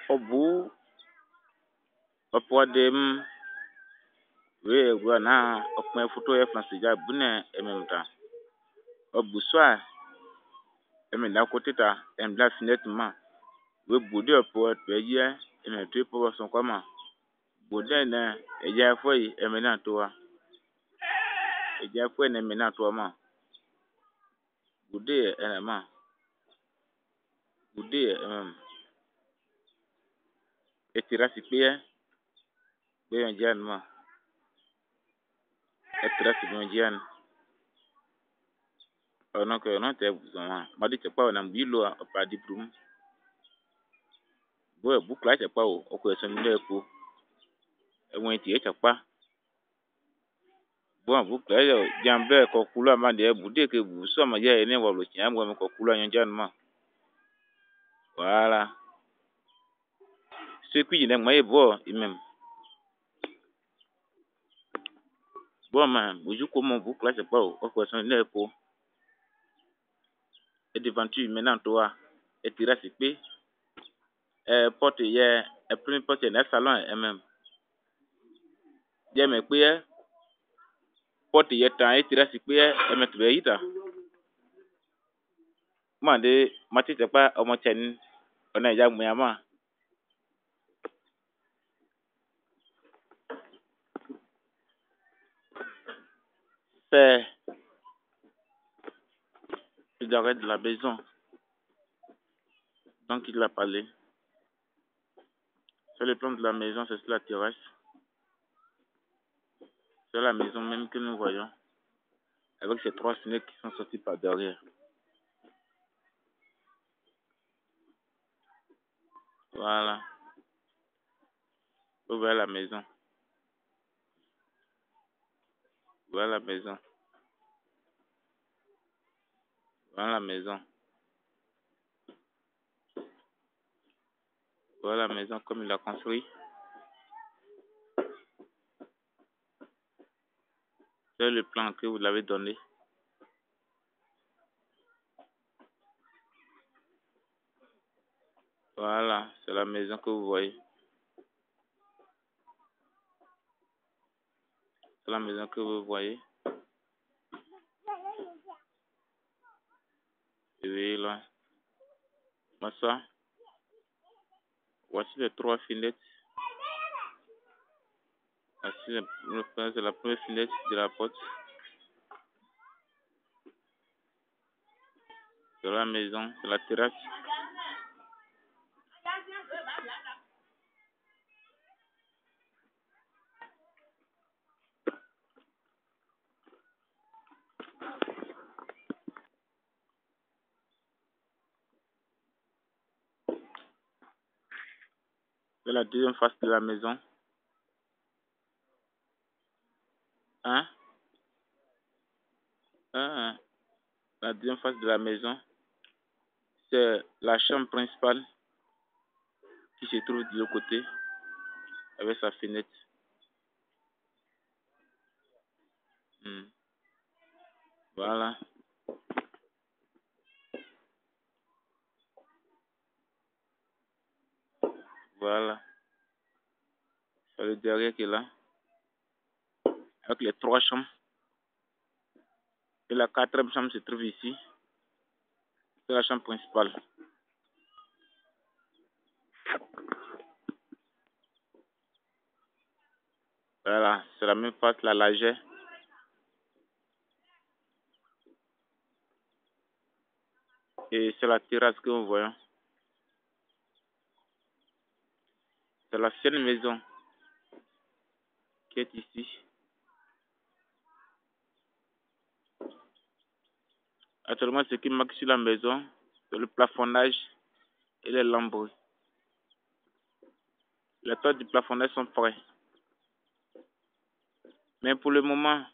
Obu opodem we gwana okme photo e France ja bune ememta. Obu soa emenda kotita embla finetement we budi opo peje emetu po son koma. Budi na eja foi emena toa. Eja foi na emena toa ma. Budi enema. Budi etira sipie be njan ma. Etira sipie njan. Ono ko no te buzama. Madi chepa na mbilo opa di brum. Bo bukla chepa o ko eso ni lepo. Enwe ti chepa. Bo bukla yo jambe ko kula ma de budi ke bu so ma ye ni wo lo tia mo ko kula njan ma. Voilà. Ce qui n'est pas bon, même. Bon, man, vous jouez comment vous classez pas au poisson de l'épo. Et devant tu, maintenant, toi, et tu restes épée. Porte hier, et puis porte dans le salon, et même. J'aime épée. Porte hier, temps, et tu restes épée, et me trouver ita. Moi, de, ma tête pas, au moitié, on a déjà mouillama. C'est le directeur de la maison. Donc, il a parlé. Sur le plan de la maison, c'est sur la terrasse. C'est la maison même que nous voyons. Avec ces trois fenêtres qui sont sorties par derrière. Voilà. Vous voyez la maison. Voilà la maison. Voilà la maison. Voilà la maison comme il l'a construit. C'est le plan que vous l'avez donné. Voilà, c'est la maison que vous voyez. C'est la maison que vous voyez. Et oui, là. Ça. Voici les trois fenêtres. Voici c'est la première fenêtre de la porte. C'est la maison, c'est la terrasse. C'est la deuxième face de la maison. Hein? La deuxième face de la maison, c'est la chambre principale qui se trouve de l'autre côté avec sa fenêtre. Voilà. Voilà. C'est le derrière qui est là. Avec les trois chambres. Et la quatrième chambre se trouve ici. C'est la chambre principale. Voilà, c'est la même face, la lagère. Et c'est la terrasse que nous voyons. C'est la seule maison qui est ici. Actuellement, ce qui manque sur la maison, c'est le plafonnage et les lambris. Les toits du plafonnage sont prêts. Mais pour le moment,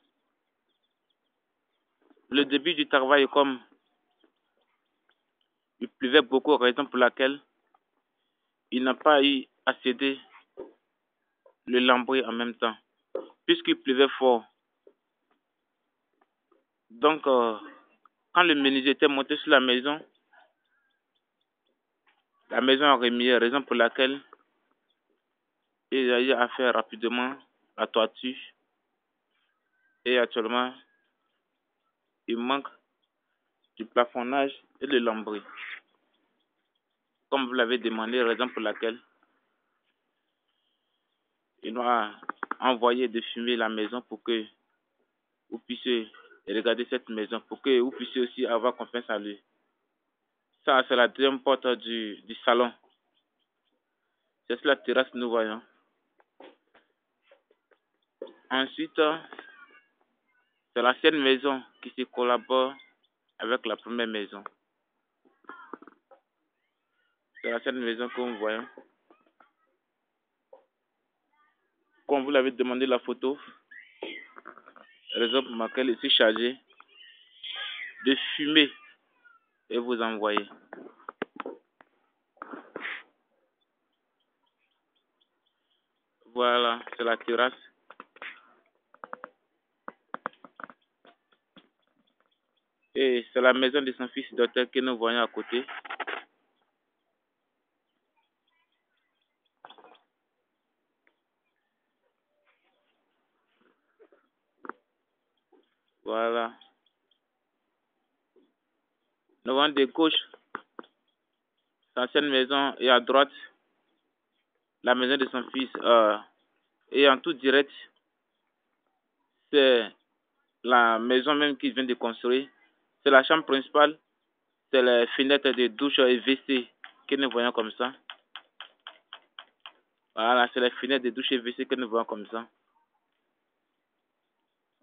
le début du travail est comme il pleuvait beaucoup, raison pour laquelle il n'a pas eu à céder le lambris en même temps, puisqu'il pleuvait fort. Donc, quand le menuisier était monté sur la maison, La maison a remis, raison pour laquelle il a eu à faire rapidement la toiture. Et actuellement, il manque du plafonnage et de lambris. Comme vous l'avez demandé, raison pour laquelle il m'a envoyé de fumer la maison pour que vous puissiez regarder cette maison, pour que vous puissiez aussi avoir confiance en lui. Ça, c'est la deuxième porte du salon. C'est sur la terrasse que nous voyons. Ensuite, c'est l'ancienne maison qui se collabore avec la première maison. C'est l'ancienne maison que nous voyons. Comme vous l'avez demandé la photo, raison pour laquelle je suis chargé de fumer et vous envoyer. Voilà, c'est la terrasse. Et c'est la maison de son fils docteur que nous voyons à côté. Voilà. Nous voyons de gauche l'ancienne maison et à droite la maison de son fils. Et en tout direct, c'est la maison même qu'il vient de construire. C'est la chambre principale. C'est les fenêtres de douche et WC que nous voyons comme ça. Voilà, c'est les fenêtres de douche et WC que nous voyons comme ça.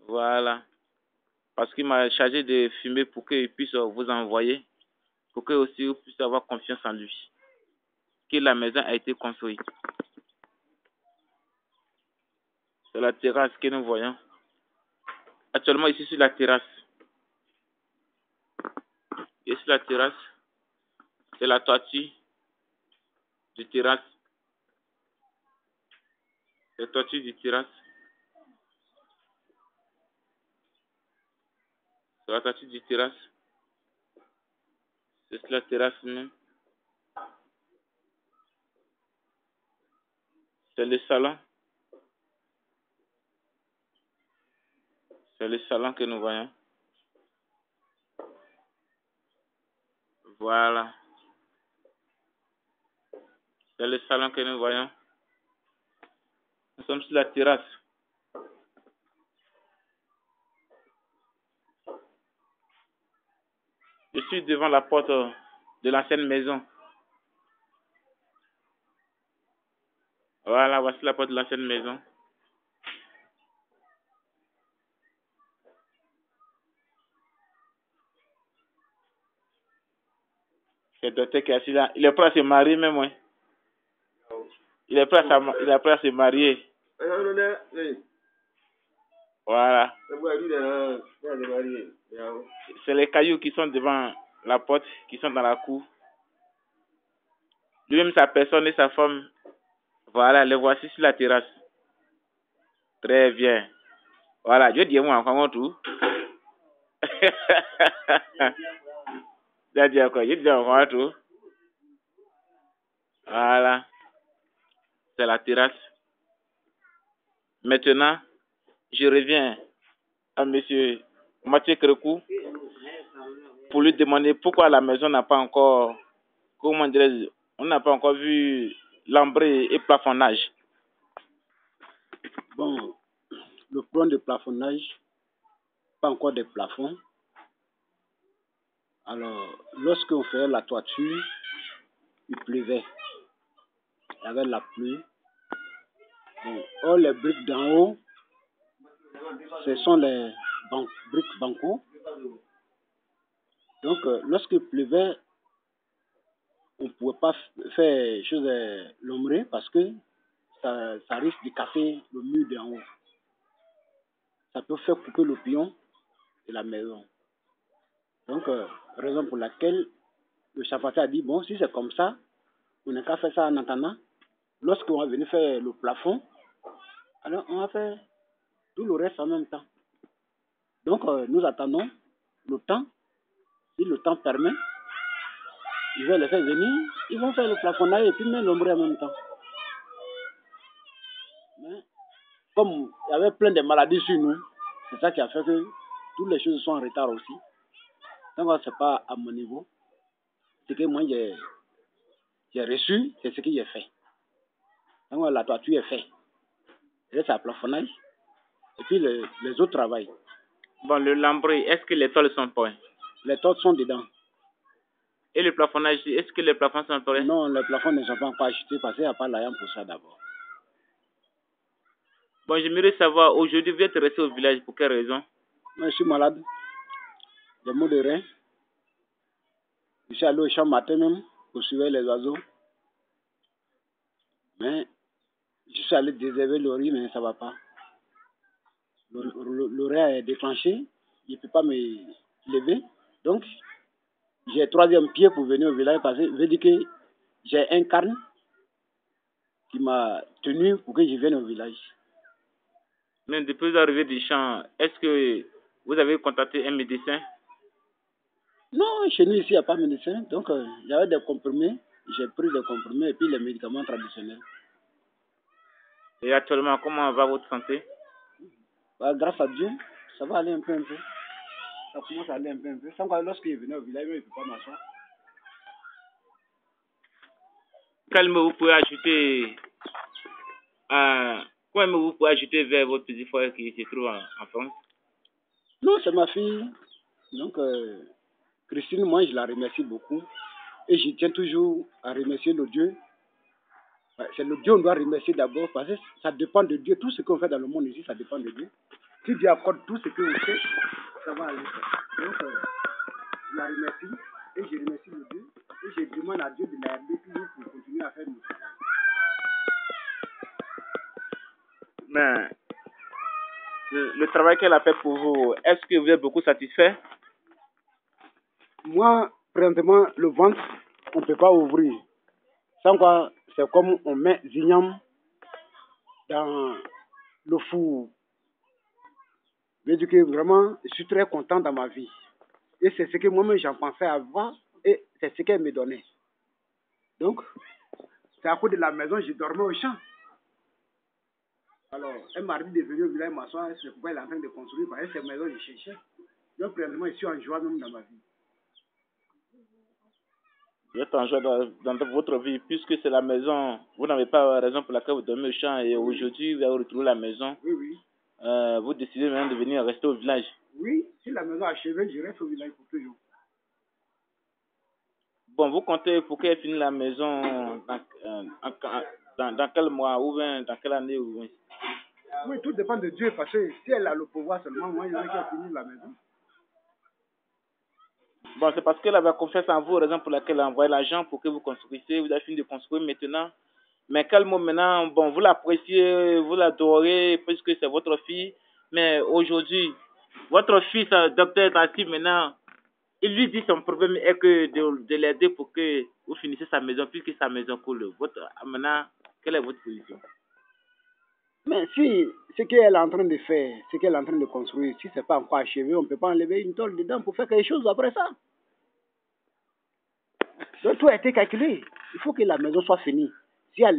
Voilà. Parce qu'il m'a chargé de fumer pour qu'il puisse vous envoyer. Pour que aussi vous puissiez avoir confiance en lui. Que la maison a été construite. C'est la terrasse que nous voyons. Actuellement ici sur la terrasse. Et sur la terrasse, c'est la toiture du terrasse. C'est la toiture du terrasse. C'est la toiture du terrasse. C'est sur la terrasse même. C'est le salon. C'est le salon que nous voyons. Voilà. C'est le salon que nous voyons. Nous sommes sur la terrasse. Je suis devant la porte de l'ancienne maison. Voilà, voici la porte de l'ancienne maison. C'est le docteur qui est assis là. Il est prêt à se marier même, ouais. Il est prêt à se marier. Voilà. C'est les cailloux qui sont devant la porte, qui sont dans la cour. Lui-même, sa personne et sa femme. Voilà, les voici sur la terrasse. Très bien. Voilà, je dis moi encore tout. Je dis encore, je dis encore tout. Voilà. C'est la terrasse. Maintenant, je reviens à monsieur Mathieu Krekou pour lui demander pourquoi la maison n'a pas encore, comment dirais-je, on n'a pas encore vu lambris et plafonnage. Bon, le plan de plafonnage, pas encore de plafond. Alors, lorsqu'on fait la toiture, il pleuvait. Il y avait la pluie. Bon, or, les briques d'en haut, ce sont les briques banco. Donc, lorsqu'il pleuvait, on ne pouvait pas faire chose l'ombré parce que ça risque de casser le mur d'en haut. Ça peut faire couper l'opinion de la maison. Donc, raison pour laquelle le charpentier a dit, bon, si c'est comme ça, on n'a qu'à faire ça en attendant. Lorsqu'on va venir faire le plafond, alors on va faire tout le reste en même temps. Donc, nous attendons le temps, si le temps permet. je vais les faire venir, ils vont faire le plafonnage et puis mettre l'ombré en même temps. Mais comme il y avait plein de maladies sur nous, c'est ça qui a fait que toutes les choses sont en retard aussi. Donc, ce n'est pas à mon niveau. Ce que moi j'ai reçu, c'est ce que j'ai fait. Donc, la toiture est faite. Et c'est un plafonnage. Et puis, les autres travaillent. Bon, le lambris, est-ce que les toiles sont prêtes? Les toiles sont dedans. Et le plafonnage, est-ce que les plafonds sont prêts? Non, les plafonds ne sont pas encore achetés parce qu'il n'y a pas l'argent pour ça d'abord. Bon, j'aimerais savoir, aujourd'hui, vous êtes resté au village pour quelle raison? Moi, je suis malade. J'ai maux de rein. Je suis allé au champ matin même pour suivre les oiseaux. Mais je suis allé désherber le riz, mais ça ne va pas. Le rein est déclenché. Je ne peux pas me lever. Donc, j'ai troisième pied pour venir au village parce que je veux dire que j'ai un carne qui m'a tenu pour que je vienne au village. Mais depuis l'arrivée du champ, est-ce que vous avez contacté un médecin? Non, chez nous ici, il n'y a pas de médecin. Donc, j'avais des comprimés. J'ai pris des comprimés et puis les médicaments traditionnels. Et actuellement, comment va votre santé? Bah, grâce à Dieu, ça va aller un peu. Ça commence à aller un peu. Sans quoi, lorsqu'il est venu au village, il ne peut pas m'asseoir. Quel mot vous pouvez ajouter quoi vous pouvez ajouter vers votre petit frère qui se trouve en France? Non, c'est ma fille. Donc, Christine, moi, je la remercie beaucoup. Et je tiens toujours à remercier le Dieu. C'est le Dieu qu'on doit remercier d'abord parce que ça dépend de Dieu. Tout ce qu'on fait dans le monde ici, ça dépend de Dieu. Si Dieu accorde tout ce qu'on fait, ça va aller. Donc, je la remercie et je remercie le Dieu. Et je demande à Dieu de l'aider toujours pour continuer à faire notre travail. Mais le travail qu'elle a fait pour vous, est-ce que vous êtes beaucoup satisfait? Moi, présentement, le ventre, on ne peut pas ouvrir. Sans quoi, c'est comme on met Zignam dans le four. Je veux dire que vraiment, je suis très content dans ma vie. Et c'est ce que moi-même j'en pensais avoir et c'est ce qu'elle me donnait. Donc, c'est à cause de la maison, je dormais au champ. Alors, elle m'a dit de venir au village m'asseoir, c'est pourquoi elle est en train de construire, parce que cette maison, je cherchais. Donc, présentement, je suis en joie même dans ma vie. Vous êtes en joie dans votre vie, puisque c'est la maison, vous n'avez pas raison pour laquelle vous dormez au champ et aujourd'hui, vous avez retrouvé la maison. Oui, oui. Vous décidez maintenant de venir rester au village. Oui, si la maison est achevée, je reste au village pour toujours. Bon, vous comptez pour qu'elle finisse la maison dans quel mois ou bien dans quelle année ou bien? Oui, tout dépend de Dieu, parce que si elle a le pouvoir seulement, moi, je veux qu'elle finisse la maison. Bon, c'est parce qu'elle avait confiance en vous, raison pour laquelle elle a envoyé l'argent pour que vous construisiez. Vous avez fini de construire maintenant. Mais quel mot maintenant, bon, vous l'appréciez, vous l'adorez, puisque c'est votre fille. Mais aujourd'hui, votre fils, docteur Tassib, maintenant, il lui dit son problème est que de l'aider pour que vous finissiez sa maison, puisque sa maison coule. Maintenant, quelle est votre position? Mais si ce qu'elle est en train de faire, ce qu'elle est en train de construire, si ce n'est pas encore achevé, on ne peut pas enlever une tôle dedans pour faire quelque chose après ça. Donc tout a été calculé. Il faut que la maison soit finie. S'il y a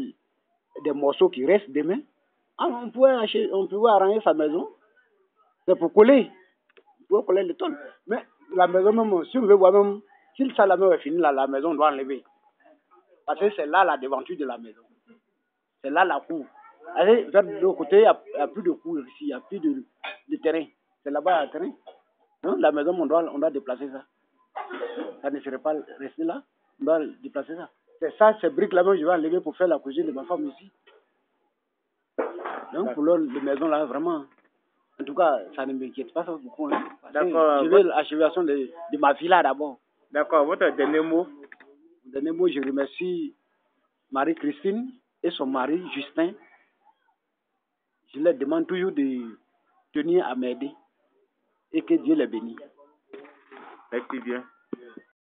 des morceaux qui restent demain, on pouvait arranger sa maison. C'est pour coller. On pouvait coller les tôles. Mais la maison même, si on veut voir même, si le salamé est fini, la maison on doit enlever. Parce que c'est là la devanture de la maison. C'est là la cour. Allez, vers l'autre côté, il n'y a plus de cour ici, il n'y a plus de terrain. C'est là-bas, il y a un terrain. Non, la maison, on doit déplacer ça. Ça ne serait pas resté là. On doit déplacer ça. C'est ça, ces briques-là, je vais enlever pour faire la cuisine de ma femme ici. Donc, pour les maisons là, vraiment, en tout cas, ça ne m'inquiète pas ça beaucoup. Hein, D'accord. Je veux l'achèvement de ma villa d'abord. D'accord, votre dernier mot? Mon dernier mot, je remercie Marie-Christine et son mari, Justin. Je leur demande toujours de tenir à m'aider et que Dieu les bénisse. Merci bien.